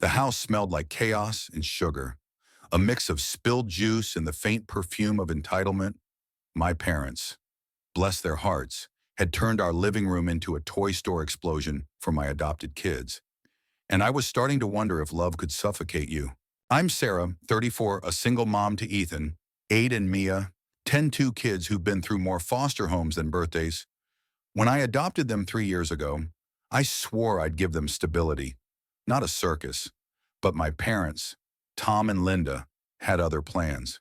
The house smelled like chaos and sugar, a mix of spilled juice and the faint perfume of entitlement. My parents, bless their hearts, had turned our living room into a toy store explosion for my adopted kids. And I was starting to wonder if love could suffocate you. I'm Sarah, 34, a single mom to Ethan, 8 and Mia, 10 two kids who've been through more foster homes than birthdays. When I adopted them 3 years ago, I swore I'd give them stability, not a circus. But my parents, Tom and Linda, had other plans.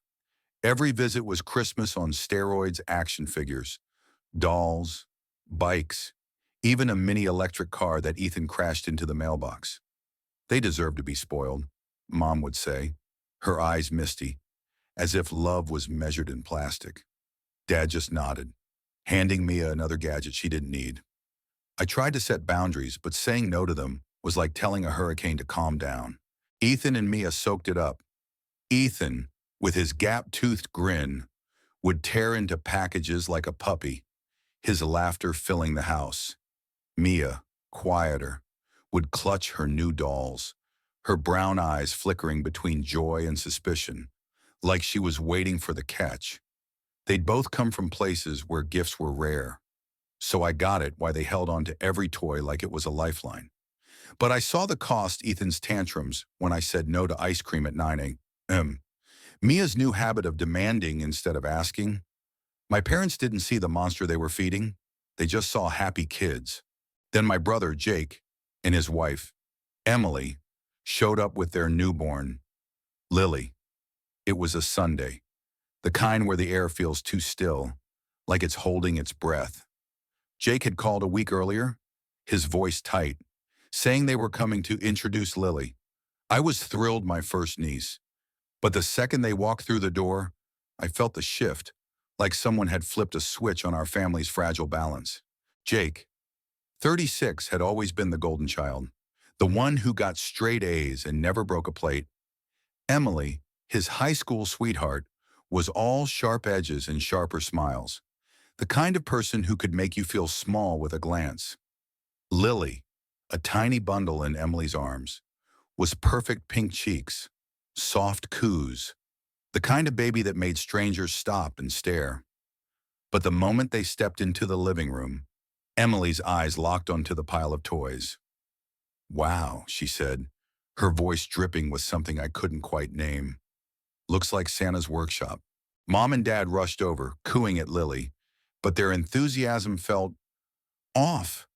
Every visit was Christmas on steroids action figures, dolls, bikes, even a mini electric car that Ethan crashed into the mailbox. They deserve to be spoiled, Mom would say, her eyes misty, as if love was measured in plastic. Dad just nodded, handing Mia another gadget she didn't need. I tried to set boundaries, but saying no to them was like telling a hurricane to calm down. Ethan and Mia soaked it up. Ethan, with his gap-toothed grin, would tear into packages like a puppy, his laughter filling the house. Mia, quieter, would clutch her new dolls, her brown eyes flickering between joy and suspicion, like she was waiting for the catch. They'd both come from places where gifts were rare, so I got it why they held on to every toy like it was a lifeline. But I saw the cost Ethan's tantrums when I said no to ice cream at 9 a.m. Mia's new habit of demanding instead of asking. My parents didn't see the monster they were feeding. They just saw happy kids. Then my brother, Jake, and his wife, Emily, showed up with their newborn, Lily. It was a Sunday, the kind where the air feels too still, like it's holding its breath. Jake had called a week earlier, his voice tight, saying they were coming to introduce Lily. I was thrilled my first niece, but the second they walked through the door, I felt the shift, like someone had flipped a switch on our family's fragile balance. Jake, 36, had always been the golden child, the one who got straight A's and never broke a plate. Emily, his high school sweetheart, was all sharp edges and sharper smiles, the kind of person who could make you feel small with a glance. Lily, a tiny bundle in Emily's arms, was perfect pink cheeks, soft coos, the kind of baby that made strangers stop and stare. But the moment they stepped into the living room, Emily's eyes locked onto the pile of toys. "Wow," she said, her voice dripping with something I couldn't quite name. "Looks like Santa's workshop." Mom and Dad rushed over, cooing at Lily, but their enthusiasm felt off.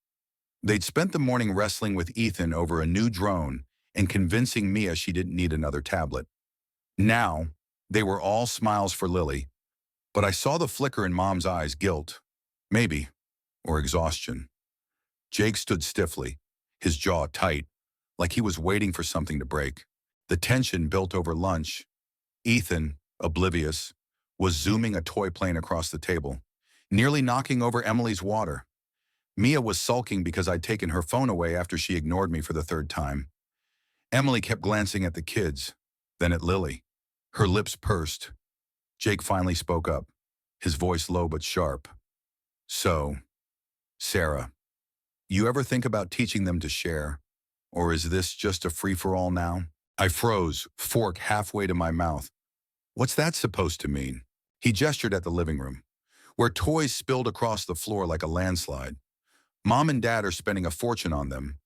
They'd spent the morning wrestling with Ethan over a new drone and convincing Mia she didn't need another tablet. Now, they were all smiles for Lily, but I saw the flicker in Mom's eyes, guilt, maybe, or exhaustion. Jake stood stiffly, his jaw tight, like he was waiting for something to break. The tension built over lunch. Ethan, oblivious, was zooming a toy plane across the table, nearly knocking over Emily's water. Mia was sulking because I'd taken her phone away after she ignored me for the third time. Emily kept glancing at the kids, then at Lily. Her lips pursed. Jake finally spoke up, his voice low but sharp. "So, Sarah, you ever think about teaching them to share? Or is this just a free-for-all now?" I froze, fork halfway to my mouth. "What's that supposed to mean?" He gestured at the living room, where toys spilled across the floor like a landslide. Mom and Dad are spending a fortune on them.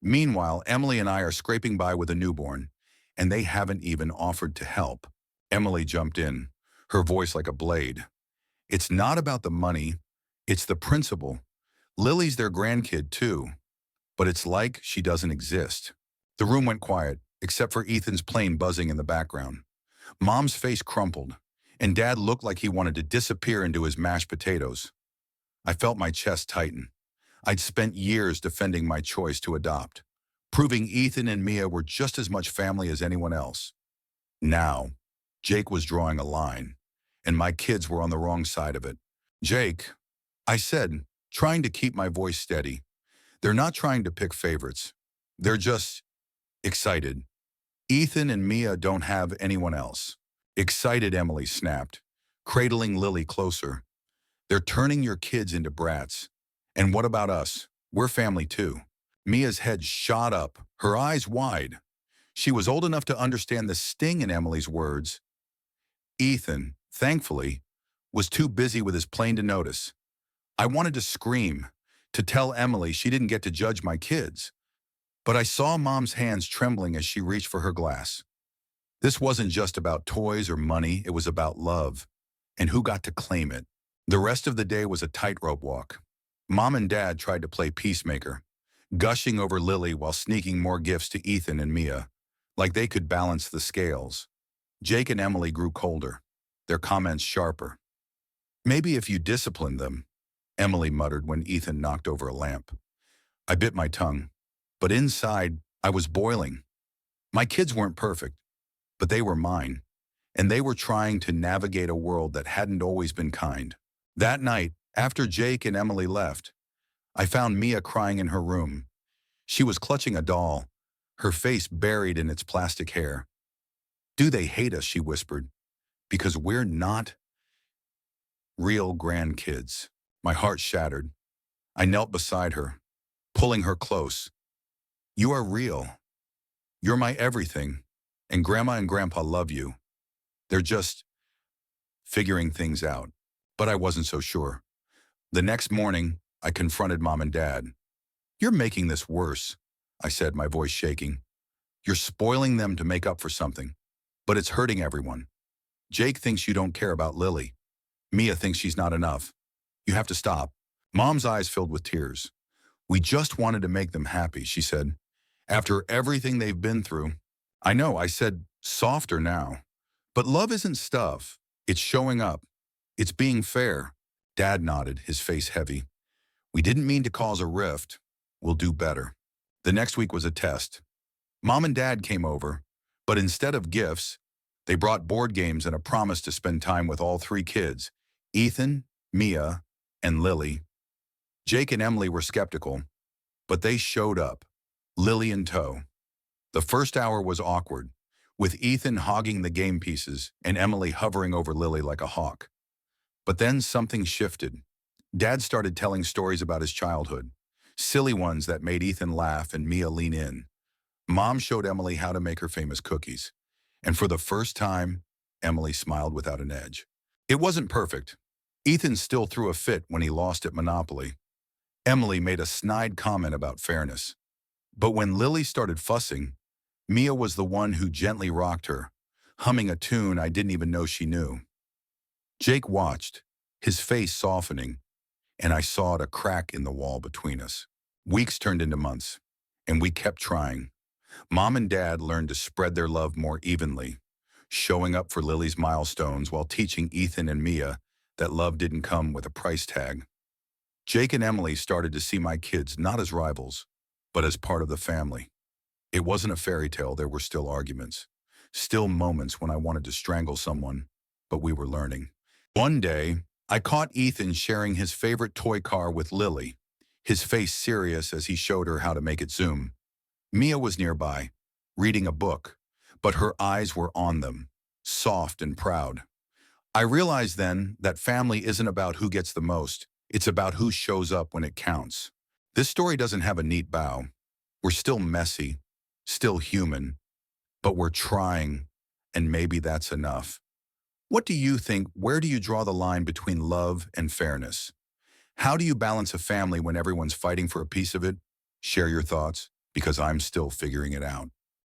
Meanwhile, Emily and I are scraping by with a newborn, and they haven't even offered to help. Emily jumped in, her voice like a blade. "It's not about the money, it's the principle. Lily's their grandkid too, but it's like she doesn't exist." The room went quiet, except for Ethan's plane buzzing in the background. Mom's face crumpled, and Dad looked like he wanted to disappear into his mashed potatoes. I felt my chest tighten. I'd spent years defending my choice to adopt, proving Ethan and Mia were just as much family as anyone else. Now, Jake was drawing a line, and my kids were on the wrong side of it. "Jake," I said, trying to keep my voice steady, "they're not trying to pick favorites. They're just excited. Ethan and Mia don't have anyone else." "Excited," Emily snapped, cradling Lily closer. "They're turning your kids into brats. And what about us? We're family too." Mia's head shot up, her eyes wide. She was old enough to understand the sting in Emily's words. Ethan, thankfully, was too busy with his plane to notice. I wanted to scream, to tell Emily she didn't get to judge my kids. But I saw Mom's hands trembling as she reached for her glass. This wasn't just about toys or money, it was about love, and who got to claim it. The rest of the day was a tightrope walk. Mom and Dad tried to play peacemaker, gushing over Lily while sneaking more gifts to Ethan and Mia, like they could balance the scales. Jake and Emily grew colder, their comments sharper. Maybe if you disciplined them, Emily muttered when Ethan knocked over a lamp. I bit my tongue, but inside, I was boiling. My kids weren't perfect, but they were mine, and they were trying to navigate a world that hadn't always been kind. That night, after Jake and Emily left, I found Mia crying in her room. She was clutching a doll, her face buried in its plastic hair. Do they hate us, she whispered, because we're not real grandkids. My heart shattered. I knelt beside her, pulling her close. You are real. You're my everything, and Grandma and Grandpa love you. They're just figuring things out. But I wasn't so sure. The next morning, I confronted Mom and Dad. You're making this worse, I said, my voice shaking. You're spoiling them to make up for something, but it's hurting everyone. Jake thinks you don't care about Lily. Mia thinks she's not enough. You have to stop. Mom's eyes filled with tears. We just wanted to make them happy, she said. After everything they've been through. I know, I said softer now. But love isn't stuff. It's showing up. It's being fair. Dad nodded, his face heavy. We didn't mean to cause a rift. We'll do better. The next week was a test. Mom and Dad came over, but instead of gifts, they brought board games and a promise to spend time with all three kids, Ethan, Mia, and Lily. Jake and Emily were skeptical, but they showed up, Lily in tow. The first hour was awkward, with Ethan hogging the game pieces and Emily hovering over Lily like a hawk. But then something shifted. Dad started telling stories about his childhood, silly ones that made Ethan laugh and Mia lean in. Mom showed Emily how to make her famous cookies, and for the first time, Emily smiled without an edge. It wasn't perfect. Ethan still threw a fit when he lost at Monopoly. Emily made a snide comment about fairness. But when Lily started fussing, Mia was the one who gently rocked her, humming a tune I didn't even know she knew. Jake watched, his face softening, and I sawed a crack in the wall between us. Weeks turned into months, and we kept trying. Mom and Dad learned to spread their love more evenly, showing up for Lily's milestones while teaching Ethan and Mia that love didn't come with a price tag. Jake and Emily started to see my kids not as rivals, but as part of the family. It wasn't a fairy tale, there were still arguments, still moments when I wanted to strangle someone, but we were learning. One day, I caught Ethan sharing his favorite toy car with Lily, his face serious as he showed her how to make it zoom. Mia was nearby, reading a book, but her eyes were on them, soft and proud. I realized then that family isn't about who gets the most, it's about who shows up when it counts. This story doesn't have a neat bow. We're still messy, still human, but we're trying, and maybe that's enough. What do you think? Where do you draw the line between love and fairness? How do you balance a family when everyone's fighting for a piece of it? Share your thoughts, because I'm still figuring it out.